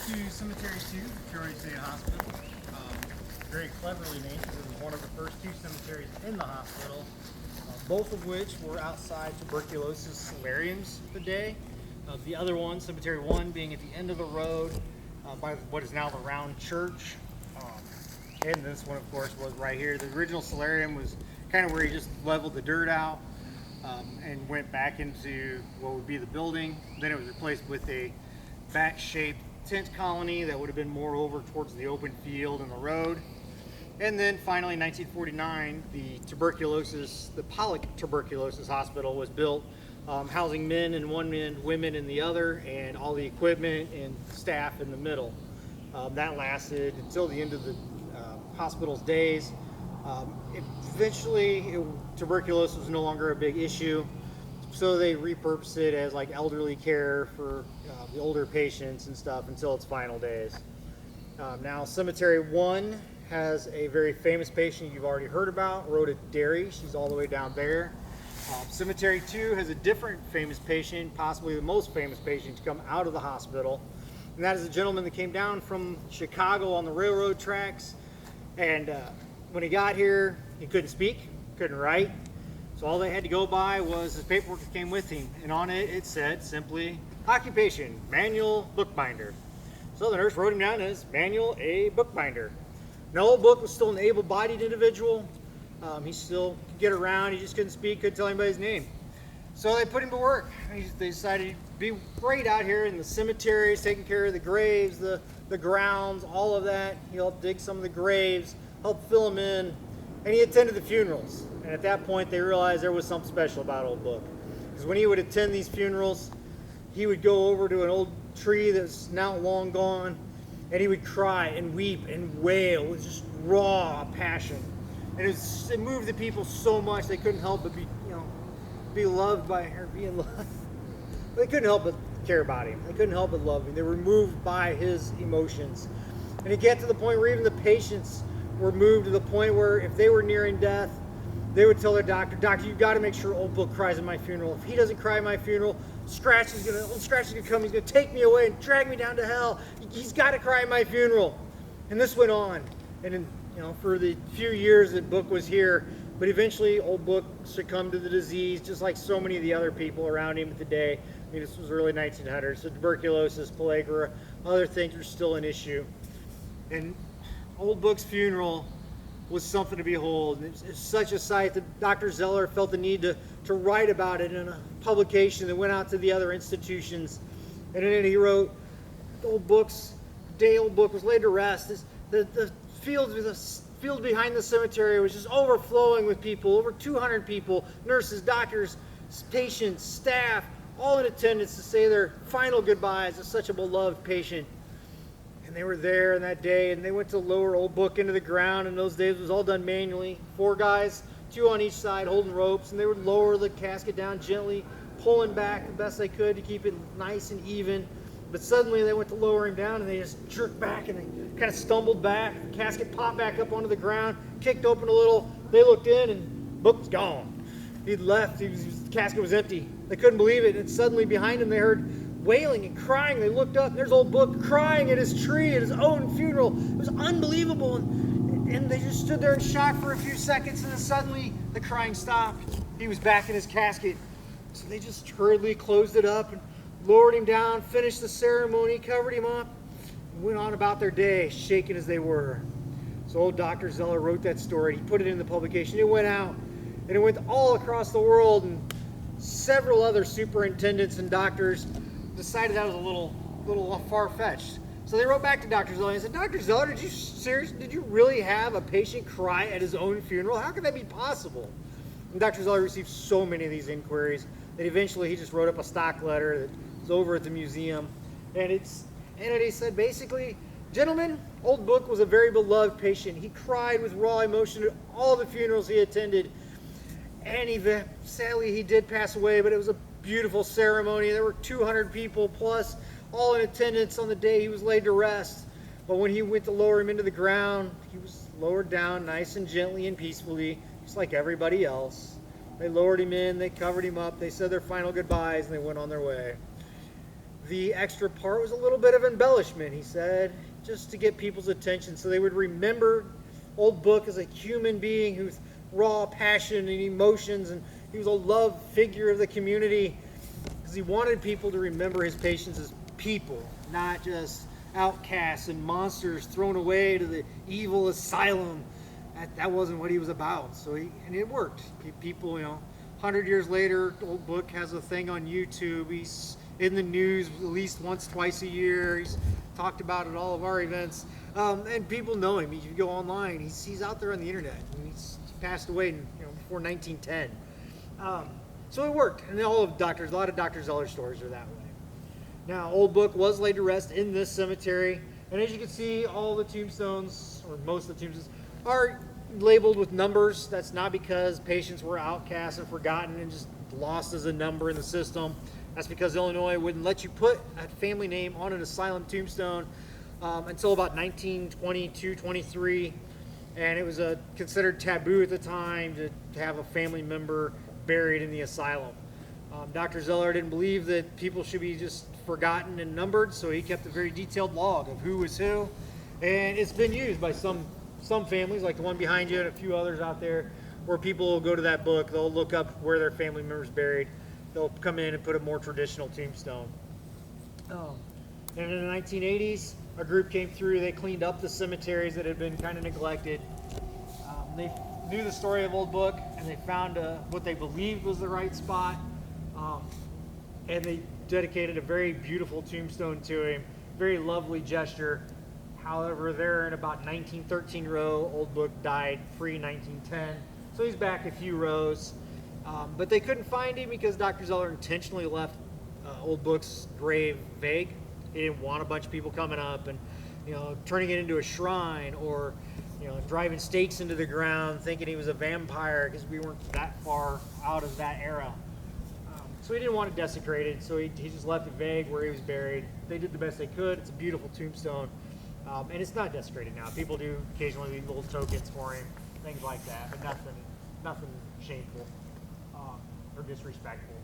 to Cemetery 2, Peoria State Hospital. Very cleverly named because it was one of the first two cemeteries in the hospital, both of which were outside tuberculosis solariums today. The other one, Cemetery 1, being at the end of the road by what is now the Round Church. And this one, of course, was right here. The original solarium was kind of where he just leveled the dirt out and went back into what would be the building. Then it was replaced with a bat-shaped tent colony that would have been more over towards the open field and the road. And then finally in 1949, the Pollock Tuberculosis Hospital was built, housing men in one end, women in the other, and all the equipment and staff in the middle. That lasted until the end of the hospital's days. Eventually, tuberculosis was no longer a big issue, so they repurposed it as like elderly care for the older patients and stuff until its final days. Now, Cemetery 1 has a very famous patient you've already heard about, Rhoda Derry. She's all the way down there. Cemetery 2 has a different famous patient, possibly the most famous patient to come out of the hospital, and that is a gentleman that came down from Chicago on the railroad tracks, and when he got here, he couldn't speak, couldn't write, so all they had to go by was his paperwork that came with him, and on it, it said simply, occupation, manual bookbinder. So the nurse wrote him down as Manual A Bookbinder. Now, old book was still an able-bodied individual. He still could get around, he just couldn't speak, couldn't tell anybody his name. So they put him to work. They decided he'd be great out here in the cemeteries, taking care of the graves, the grounds, all of that. He helped dig some of the graves, helped fill them in, and he attended the funerals. And at that point, they realized there was something special about old book. Because when he would attend these funerals, he would go over to an old tree that's now long gone, and he would cry and weep and wail with just raw passion. And it moved the people so much they couldn't help but be loved by her, being loved. They couldn't help but care about him. They couldn't help but love him. They were moved by his emotions. And it got to the point where even the patients were moved to the point where if they were nearing death, they would tell their doctor, "Doctor, you've got to make sure old book cries at my funeral. If he doesn't cry at my funeral, Scratch is gonna come. He's gonna take me away and drag me down to hell. He's got to cry at my funeral." And this went on, and for the few years that Book was here, but eventually old Book succumbed to the disease, just like so many of the other people around him today. I mean, this was early 1900s, so tuberculosis, pellagra, other things were still an issue. And old Book's funeral was something to behold. It's such a sight that Dr. Zeller felt the need to write about it in a publication that went out to the other institutions. And then he wrote, old Book's day old Book was laid to rest. The field behind the cemetery was just overflowing with people, over 200 people, nurses, doctors, patients, staff, all in attendance to say their final goodbyes to such a beloved patient. And they were there on that day, and they went to lower old Book into the ground. In those days, it was all done manually. 4 guys, 2 on each side, holding ropes, and they would lower the casket down gently, pulling back the best they could to keep it nice and even. But suddenly, they went to lower him down, and they just jerked back, and they kind of stumbled back. The casket popped back up onto the ground, kicked open a little. They looked in, and Book was gone. He'd left. The casket was empty. They couldn't believe it, and suddenly behind him, they heard wailing and crying. They looked up, and there's old Book crying at his tree at his own funeral. It was unbelievable, and they just stood there in shock for a few seconds, and then suddenly the crying stopped. He was back in his casket. So they just hurriedly closed it up and lowered him down, finished the ceremony, covered him up, and went on about their day, shaken as they were. So old Dr. Zeller wrote that story. He put it in the publication. It went out, and it went all across the world, and several other superintendents and doctors decided that was a little far-fetched. So they wrote back to Dr. Zeller and said, "Dr. Zeller, did you really have a patient cry at his own funeral? How could that be possible?" And Dr. Zeller received so many of these inquiries that eventually he just wrote up a stock letter that was over at the museum. And he said, basically, "Gentlemen, old Book was a very beloved patient. He cried with raw emotion at all the funerals he attended. And sadly, he did pass away, but it was a beautiful ceremony. There were 200 people plus, all in attendance on the day he was laid to rest. But when he went to lower him into the ground, he was lowered down nice and gently and peacefully, just like everybody else. They lowered him in, they covered him up, they said their final goodbyes, and they went on their way." The extra part was a little bit of embellishment, he said, just to get people's attention so they would remember Old Book as a human being who's raw passion and emotions, and he was a loved figure of the community because he wanted people to remember his patients as people, not just outcasts and monsters thrown away to the evil asylum. That wasn't what he was about. And it worked. People, 100 years later, Old Book has a thing on YouTube. He's in the news at least once, twice a year. He's talked about at all of our events. And people know him. You go online, he's out there on the internet. And he passed away before 1910. So it worked. And a lot of Dr. Zeller stories are that way. Now, Old Book was laid to rest in this cemetery. And as you can see, all the tombstones, or most of the tombstones, are labeled with numbers. That's not because patients were outcast and forgotten and just lost as a number in the system. That's because Illinois wouldn't let you put a family name on an asylum tombstone until about 1922, 23. And it was considered taboo at the time to have a family member buried in the asylum. Dr. Zeller didn't believe that people should be just forgotten and numbered, so he kept a very detailed log of who was who. And it's been used by some families, like the one behind you and a few others out there, where people will go to that book, they'll look up where their family member's buried, they'll come in and put a more traditional tombstone. And in the 1980s, a group came through, they cleaned up the cemeteries that had been kind of neglected. They knew the story of Old Book, and they found what they believed was the right spot, and they dedicated a very beautiful tombstone to him, very lovely gesture. However, there in about 1913 row, Old Book died pre-1910, so he's back a few rows. But they couldn't find him because Dr. Zeller intentionally left Old Book's grave vague. He didn't want a bunch of people coming up and turning it into a shrine, or driving stakes into the ground thinking he was a vampire, because we weren't that far out of that era. So he didn't want it desecrated, so he just left it vague where he was buried. They did the best they could. It's a beautiful tombstone. And it's not desecrated now. People do occasionally leave little tokens for him, things like that, but nothing shameful or disrespectful.